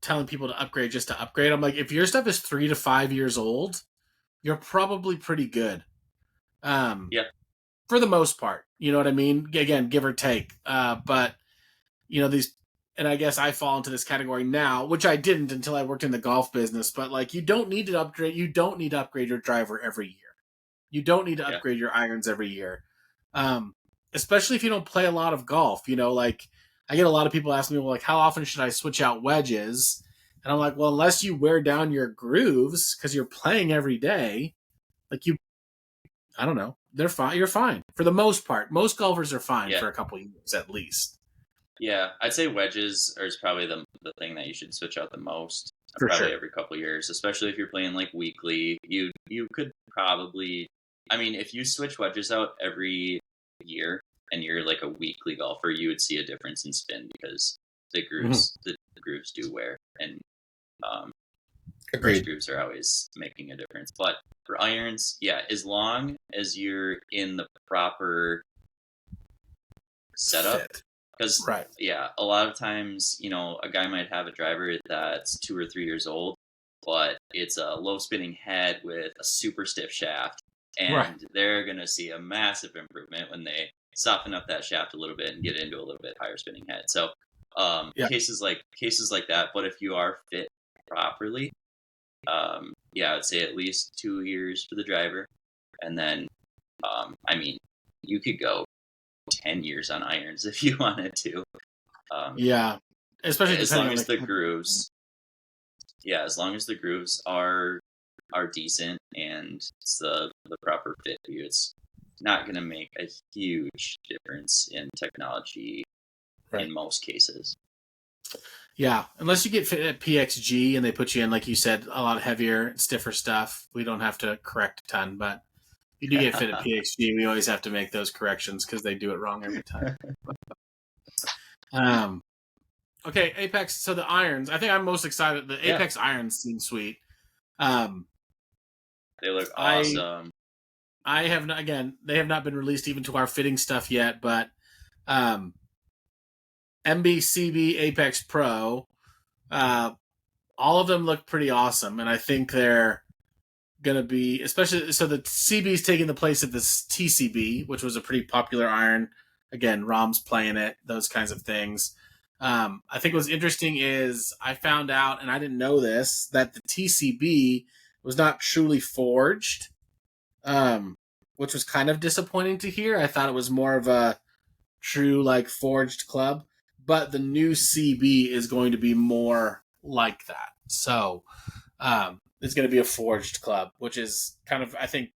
telling people to upgrade just to upgrade. I'm like, if your stuff is 3 to 5 years old, you're probably pretty good. For the most part, you know what I mean? Again, give or take. But you know, these, and I guess I fall into this category now, which I didn't until I worked in the golf business, but like, you don't need to upgrade your driver every year. You don't need to upgrade your irons every year. Especially if you don't play a lot of golf, you know, like I get a lot of people asking me, well, like, how often should I switch out wedges? And I'm like, well, unless you wear down your grooves because you're playing every day, like I don't know, they're fine. You're fine for the most part. Most golfers are fine for a couple years at least. Yeah, I'd say wedges is probably the thing that you should switch out the most. Every couple years, especially if you're playing like weekly. You could probably, I mean, if you switch wedges out every year and you're like a weekly golfer, you would see a difference in spin because the grooves the grooves do wear, and first grooves are always making a difference. But for irons, yeah, as long as you're in the proper setup. Because, a lot of times, you know, a guy might have a driver that's 2 or 3 years old, but it's a low spinning head with a super stiff shaft. And they're going to see a massive improvement when they soften up that shaft a little bit and get into a little bit higher spinning head. So cases like that. But if you are fit properly, I'd say at least 2 years for the driver. And then, I mean, you could go 10 years on irons if you wanted to. Especially as long as the grooves. Yeah, as long as the grooves are decent and it's the proper fit for you, it's not going to make a huge difference in technology in most cases. Yeah, unless you get fit at PXG and they put you in, like you said, a lot heavier, stiffer stuff. We don't have to correct a ton, but you do get fit at PXG. We always have to make those corrections because they do it wrong every time. Okay, Apex. So the irons. I think I'm most excited. The Apex irons seem sweet. They look awesome. I have not. Again, they have not been released even to our fitting stuff yet. But MBCB Apex Pro, all of them look pretty awesome, and I think they're going to be, especially, so the CB is taking the place of this TCB, which was a pretty popular iron. Again, ROM's playing it, those kinds of things. I think what's interesting is I found out, and I didn't know this, that the TCB was not truly forged, which was kind of disappointing to hear. I thought it was more of a true, like, forged club, but the new CB is going to be more like that. So, it's going to be a forged club, which is kind of, I think,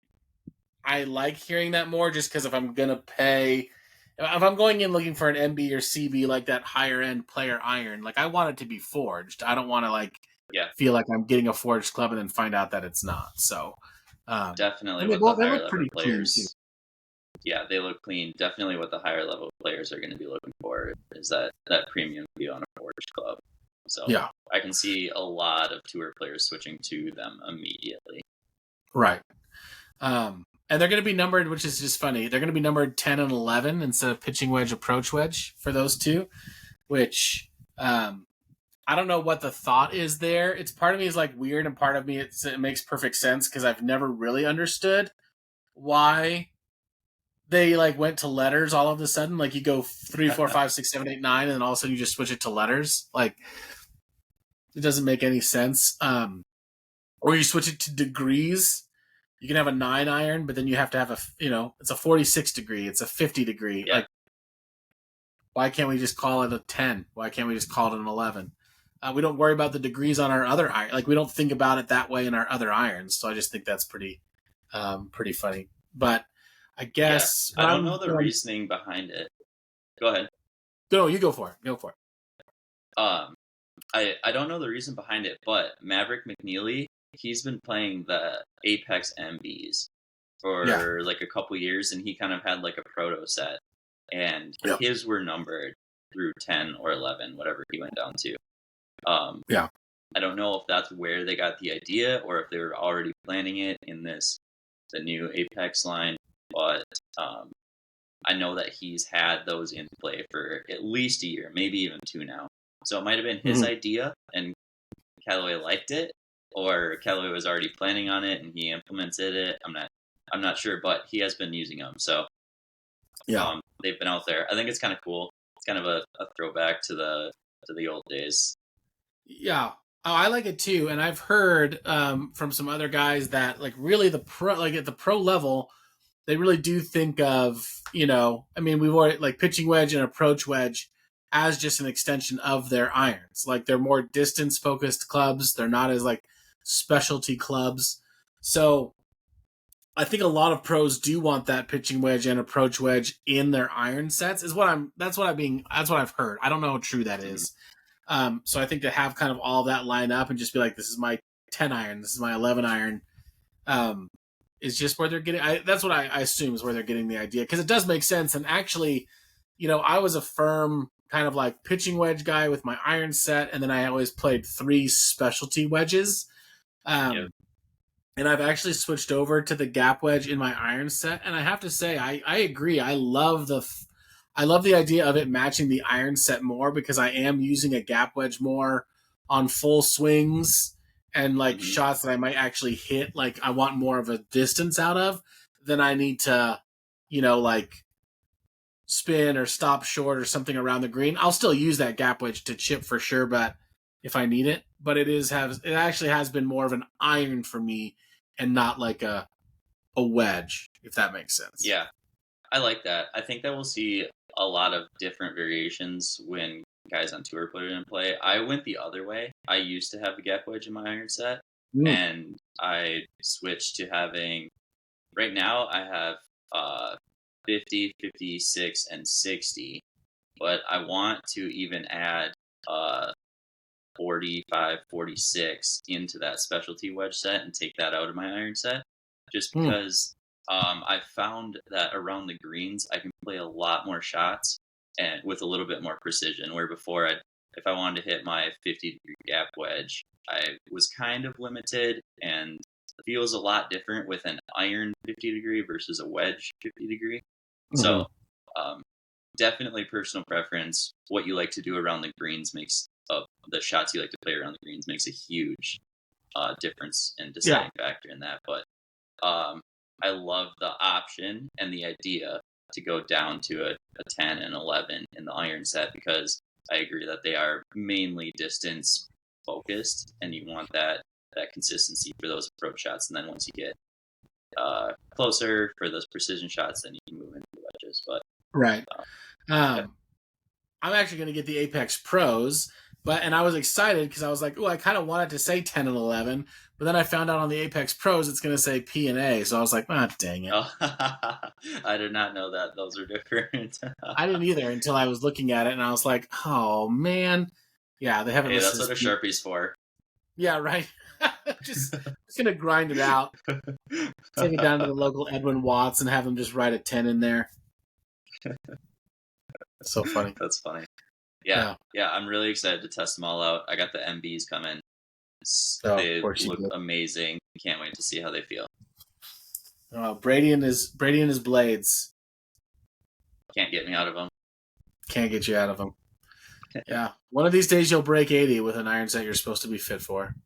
I like hearing that more just because if I'm going to pay, if I'm going in looking for an MB or CB, like that higher end player iron, like I want it to be forged. I don't want to feel like I'm getting a forged club and then find out that it's not. So definitely with the higher level players. Yeah, they look clean. Definitely what the higher level players are going to be looking for is that premium view on a forged club. So I can see a lot of tour players switching to them immediately. Right. And they're going to be numbered, which is just funny. They're going to be numbered 10 and 11 instead of pitching wedge, approach wedge for those two, which I don't know what the thought is there. It's part of me is like weird, and part of me it makes perfect sense because I've never really understood why they like went to letters all of a sudden. Like you go 3, 4, 5, 6, 7, 8, 9, and then all of a sudden you just switch it to letters. Like it doesn't make any sense. Or you switch it to degrees. You can have a 9 iron, but then you have to have it's a 46 degree. It's a 50 degree. Yeah. Like, why can't we just call it a 10? Why can't we just call it an 11? We don't worry about the degrees on our other iron. Like we don't think about it that way in our other irons. So I just think that's pretty funny. But I guess I don't know the reasoning behind it. Go ahead. No, you go for it. Go for it. I don't know the reason behind it, but Maverick McNeely, he's been playing the Apex MBs for like a couple years, and he kind of had like a proto set, and his were numbered through 10 or 11, whatever he went down to. I don't know if that's where they got the idea or if they were already planning it in the new Apex line, but I know that he's had those in play for at least a year, maybe even 2 now. So it might have been his idea and Callaway liked it, or Callaway was already planning on it and he implemented it. I'm not sure, but he has been using them. So they've been out there. I think it's kind of cool. It's kind of a throwback to the old days. Yeah. Oh, I like it too. And I've heard from some other guys that like really at the pro level, they really do think of, we've already like pitching wedge and approach wedge as just an extension of their irons. Like they're more distance focused clubs. They're not as like specialty clubs. So I think a lot of pros do want that pitching wedge and approach wedge in their iron sets that's what I've heard. I don't know how true that is. So I think to have kind of all that line up and just be like, this is my 10 iron, this is my 11 iron, is just where they're getting. That's what I assume is where they're getting the idea, because it does make sense. And actually, I was a firm kind of like pitching wedge guy with my iron set, and then I always played 3 specialty wedges. And I've actually switched over to the gap wedge in my iron set, and I have to say I agree. I love the idea of it matching the iron set more, because I am using a gap wedge more on full swings and like shots that I might actually hit. Like I want more of a distance out of than I need to, like spin or stop short or something around the green. I'll still use that gap wedge to chip for sure, but if I need it, but it actually has been more of an iron for me and not like a wedge, if that makes sense. Yeah. I like that. I think that we'll see a lot of different variations when guys on tour put it in play. I went the other way. I used to have a gap wedge in my iron set, and I switched to having, right now I have 50, 56, and 60, but I want to even add 45, 46 into that specialty wedge set and take that out of my iron set, just because I found that around the greens I can play a lot more shots and with a little bit more precision, where before if I wanted to hit my 50-degree gap wedge, I was kind of limited, and it feels a lot different with an iron 50-degree versus a wedge 50-degree. So definitely personal preference. What you like to do around the greens makes the shots you like to play around the greens makes a huge difference and deciding factor in that. But I love the option and the idea to go down to a 10 and 11 in the iron set, because I agree that they are mainly distance focused, and you want that consistency for those approach shots. And then once you get closer for those precision shots, then you can move into the wedges. But right. I'm actually going to get the Apex Pros, and I was excited because I was like, oh, I kind of wanted to say 10 and 11, but then I found out on the Apex Pros it's going to say P and A, so I was like, dang it. Oh, I did not know that those are different. I didn't either until I was looking at it, and I was like, oh, man. Yeah, they haven't. Hey, that's what a Sharpie's for. Yeah, right. just going to grind it out. Take it down to the local Edwin Watts and have him just write a 10 in there. So funny. That's funny. Yeah, I'm really excited to test them all out. I got the MBs coming. They look amazing. Can't wait to see how they feel. Brady and his blades. Can't get me out of them. Can't get you out of them. Yeah. One of these days you'll break 80 with an iron set you're supposed to be fit for.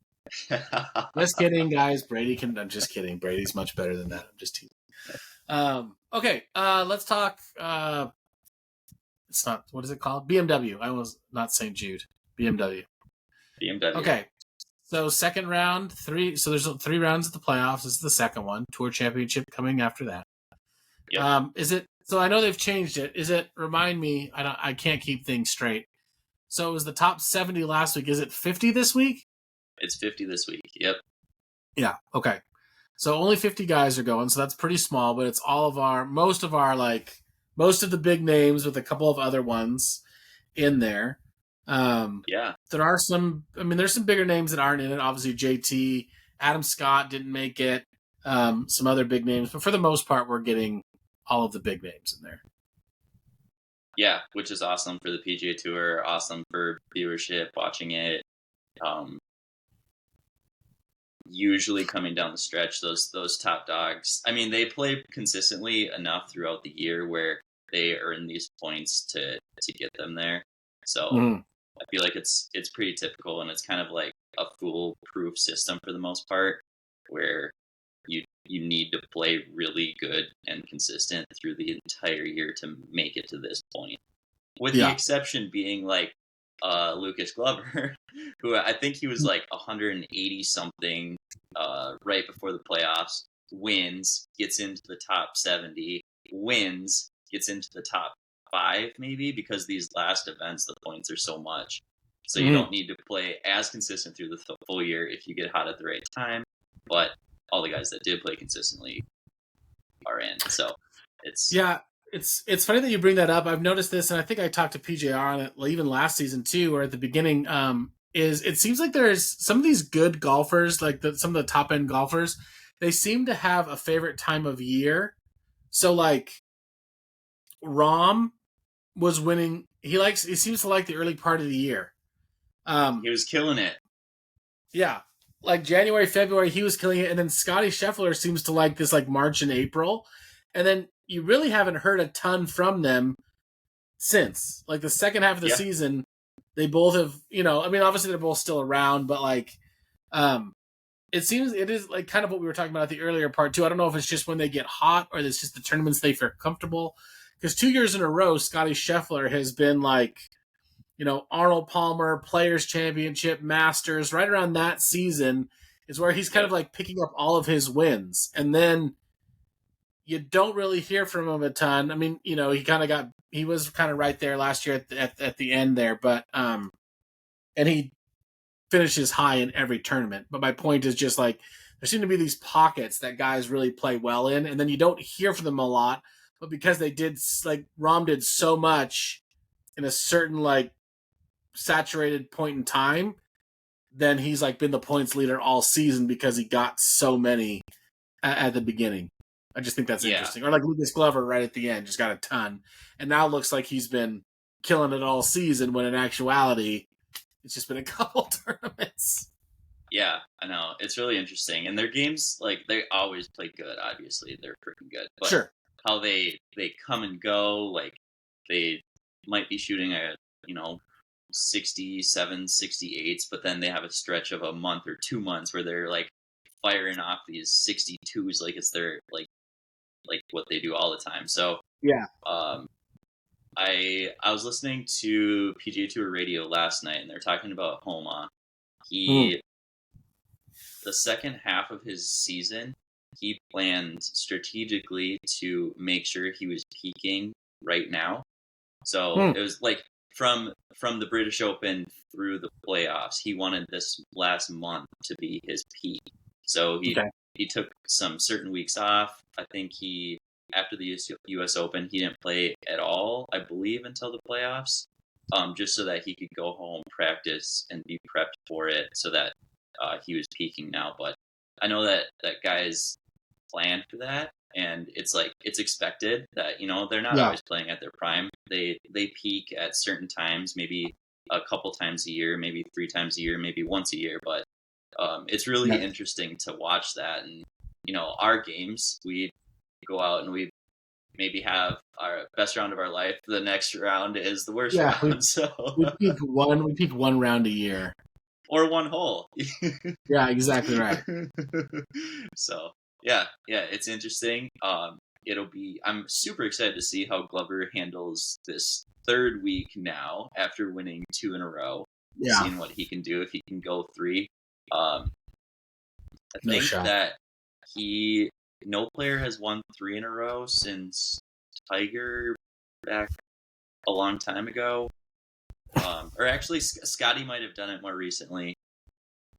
Just kidding, guys. I'm just kidding. Brady's much better than that. I'm just teasing. Okay, let's talk. It's not. What is it called? BMW. I was not St. Jude. BMW. BMW. Okay, so second round, three. So there's 3 rounds of the playoffs. This is the second one. Tour championship coming after that. Yep. Is it? So I know they've changed it. Is it? Remind me. I can't keep things straight. So it was the top 70 last week. Is it 50 this week? It's 50 this week. Yep. Yeah. Okay. So only 50 guys are going. So that's pretty small, but it's most of the big names with a couple of other ones in there. Yeah. There are some. I mean, there's some bigger names that aren't in it. Obviously, JT, Adam Scott didn't make it. Some other big names, but for the most part, we're getting all of the big names in there. Yeah, which is awesome for the PGA Tour. Awesome for viewership, watching it. Usually coming down the stretch, those top dogs. I mean, they play consistently enough throughout the year where they earn these points to get them there. So I feel like it's pretty typical, and it's kind of like a foolproof system for the most part, where you need to play really good and consistent through the entire year to make it to this point. With the exception being like Lucas Glover, who I think he was like 180 something right before the playoffs, wins, gets into the top 70, wins, gets into the top 5 maybe, because these last events, the points are so much. So you don't need to play as consistent through the full year if you get hot at the right time. But all the guys that did play consistently are in. So it's... Yeah. It's funny that you bring that up. I've noticed this, and I think I talked to PJR on it even last season too, or at the beginning. Is it seems like there's some of these good golfers, like some of the top end golfers, they seem to have a favorite time of year. So like Rahm was winning. He seems to like the early part of the year. He was killing it. Yeah, like January, February, he was killing it, and then Scotty Scheffler seems to like this like March and April, and then you really haven't heard a ton from them since. Like the second half of the season, they both have, I mean, obviously they're both still around, but like, it is like kind of what we were talking about at the earlier part too. I don't know if it's just when they get hot or it's just the tournaments they feel comfortable. Because 2 years in a row, Scotty Scheffler has been like, Arnold Palmer, Players Championship, Masters, right around that season is where he's kind of like picking up all of his wins. And then you don't really hear from him a ton. I mean, he was kind of right there last year at the end there, but and he finishes high in every tournament. But my point is just like there seem to be these pockets that guys really play well in, and then you don't hear from them a lot. But because they did, like Rahm did so much in a certain like saturated point in time, then he's like been the points leader all season because he got so many at the beginning. I just think that's interesting. Or like Lucas Glover right at the end, just got a ton. And now it looks like he's been killing it all season when in actuality, it's just been a couple tournaments. Yeah, I know. It's really interesting. And their games, like, they always play good, obviously. They're freaking good. But sure. How they come and go, like, they might be shooting at, 67, 68s, but then they have a stretch of a month or 2 months where they're, like, firing off these 62s like it's their, like what they do all the time. So yeah, I was listening to PGA Tour Radio last night, and they're talking about Homa. The second half of his season, he planned strategically to make sure he was peaking right now. So it was like from the British Open through the playoffs, he wanted this last month to be his peak. So he took some certain weeks off. I think after the U.S. Open, he didn't play at all, I believe, until the playoffs, just so that he could go home, practice, and be prepped for it so that he was peaking now. But I know that guys plan for that, and it's like it's expected that they're not always playing at their prime. They peak at certain times, maybe a couple times a year, maybe 3 times a year, maybe once a year. But it's really interesting to watch that. And our games, we go out and we maybe have our best round of our life. The next round is the worst round. So we peak one round a year. Or one hole. Yeah, exactly right. So yeah, it's interesting. I'm super excited to see how Glover handles this third week now after winning 2 in a row. Yeah. Seeing what he can do if he can go 3. I No think shot. that no player has won 3 in a row since Tiger back a long time ago. Or actually, Scotty might have done it more recently.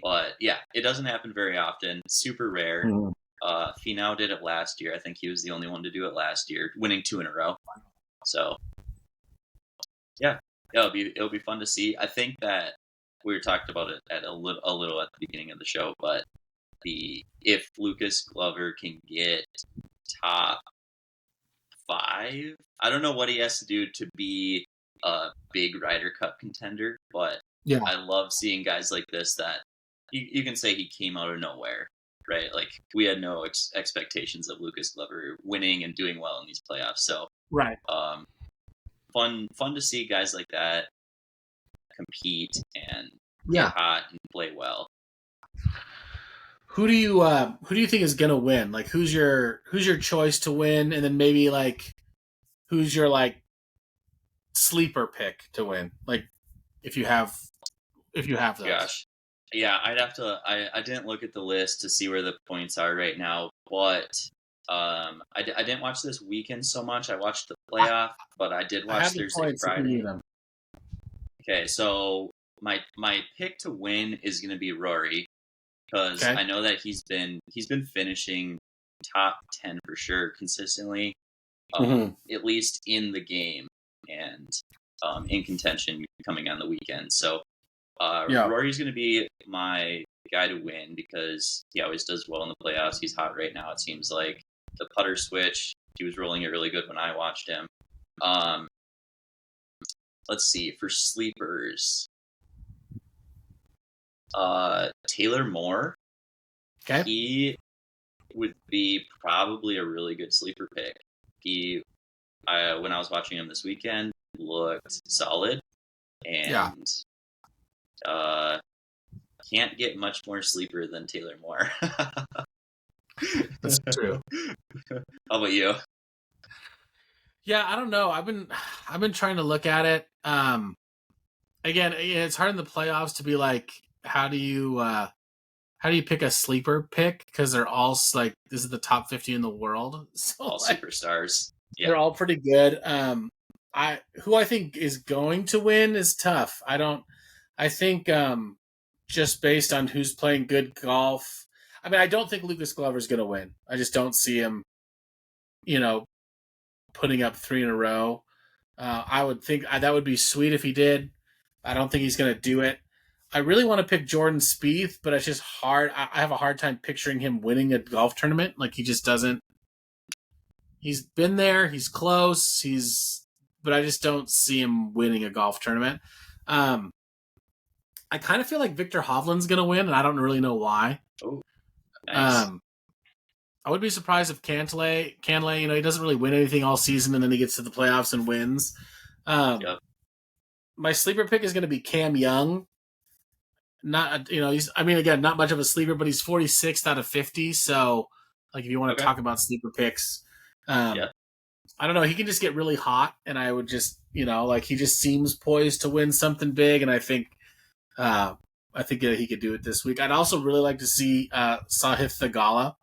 But yeah, it doesn't happen very often. Super rare. Mm-hmm. Finau did it last year. I think he was the only one to do it last year, winning 2 in a row. So yeah, it'll be fun to see. I think that we talked about it at a little at the beginning of the show, but if Lucas Glover can get top 5, I don't know what he has to do to be a big Ryder Cup contender, but yeah, I love seeing guys like this that you can say he came out of nowhere, right? Like we had no expectations of Lucas Glover winning and doing well in these playoffs. So right. Fun to see guys like that compete and get hot and play well. Who do you think is gonna win? Like who's your choice to win, and then maybe like who's your like sleeper pick to win? Like if you have those. Gosh. Yeah, I'd have to. I didn't look at the list to see where the points are right now, but I didn't watch this weekend so much. I watched the playoff, but I did watch Thursday, Friday. Okay, so my pick to win is going to be Rory, because I know that he's been finishing top 10 for sure consistently, at least in the game and in contention coming on the weekend. So. Rory's going to be my guy to win because he always does well in the playoffs. He's hot right now, it seems like. The putter switch, he was rolling it really good when I watched him. Let's see, for sleepers. Taylor Moore. Okay. He would be probably a really good sleeper pick. When I was watching him this weekend, looked solid. And can't get much more sleeper than Taylor Moore. That's true. How about you? Yeah, I don't know. I've been trying to look at it. Again, it's hard in the playoffs to be like, how do you pick a sleeper pick? Because they're all like, this is the top 50 in the world. So all superstars. Yeah. They're all pretty good. Who I think is going to win is tough. I think just based on who's playing good golf, I mean, I don't think Lucas Glover's going to win. I just don't see him, putting up 3 in a row. I would think that would be sweet if he did. I don't think he's going to do it. I really want to pick Jordan Spieth, but it's just hard. I have a hard time picturing him winning a golf tournament. Like he just doesn't. He's been there. He's close. But I just don't see him winning a golf tournament. I kind of feel like Victor Hovland's going to win, and I don't really know why. Oh, nice. I would be surprised if Cantlay, he doesn't really win anything all season, and then he gets to the playoffs and wins. My sleeper pick is going to be Cam Young. Not, again, not much of a sleeper, but he's 46th out of 50. So, like, if you want to talk about sleeper picks, I don't know. He can just get really hot, and I would just, he just seems poised to win something big, and I think that he could do it this week. I'd also really like to see Sahith Theegala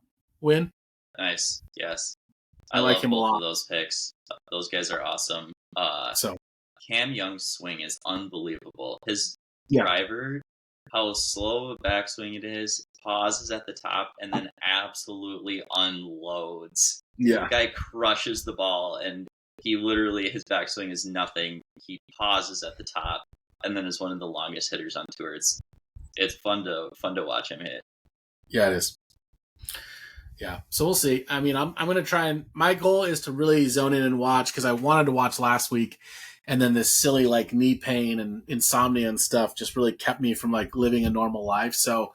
win. Nice. Yes. I like him a lot. Of those picks. Those guys are awesome. Cam Young's swing is unbelievable. His driver, how slow a backswing it is, pauses at the top and then absolutely unloads. Yeah. The guy crushes the ball and he literally, his backswing is nothing. He pauses at the top and then is one of the longest hitters on tour. It's fun to watch him hit. Yeah, it is. Yeah, so we'll see. I mean, I'm going to try and my goal is to really zone in and watch because I wanted to watch last week, and then this silly like knee pain and insomnia and stuff just really kept me from like living a normal life. So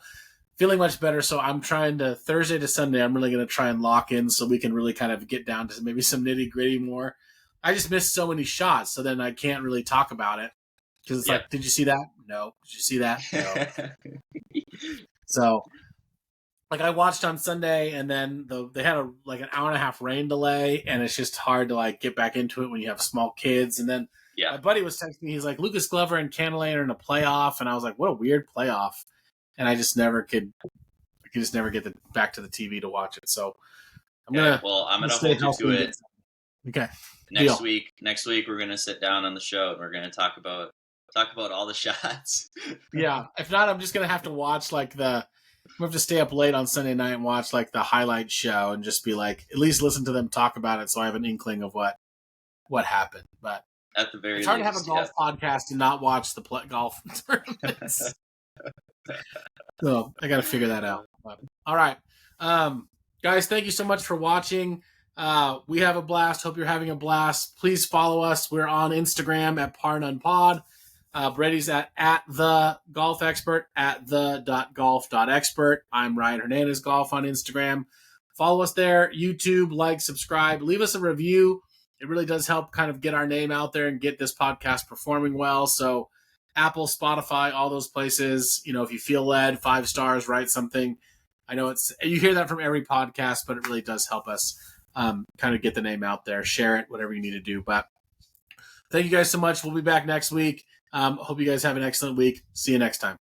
feeling much better. So I'm trying to Thursday to Sunday. I'm really going to try and lock in so we can really kind of get down to maybe some nitty gritty more. I just missed so many shots, so then I can't really talk about it because it's like, did you see that? No. Did you see that? No. So. like I watched on Sunday, and then they had like an hour and a half rain delay, and it's just hard to like get back into it when you have small kids. And then my buddy was texting me, he's like, Lucas Glover and Candelaire are in a playoff, and I was like, what a weird playoff. And I just never could get back to the TV to watch it. So I'm gonna hold you to it. Okay. Next week we're gonna sit down on the show and we're gonna talk about all the shots. Yeah. If not, I'm just gonna have to watch we have to stay up late on Sunday night and watch like the highlight show and just be like, at least listen to them talk about it, so I have an inkling of what happened. But at the very it's hard to have a golf podcast and not watch the golf tournaments. So I got to figure that out. But, all right, guys, thank you so much for watching. We have a blast. Hope you're having a blast. Please follow us. We're on Instagram at ParNonePod. Brady's at the golf expert at the.golf.expert. I'm Ryan Hernandez Golf on Instagram. Follow us there. YouTube, like, subscribe, leave us a review. It really does help kind of get our name out there and get this podcast performing well. So Apple, Spotify, all those places, if you feel led, 5 stars, write something. I know you hear that from every podcast, but it really does help us kind of get the name out there. Share it, whatever you need to do. But thank you guys so much. We'll be back next week. Hope you guys have an excellent week. See you next time.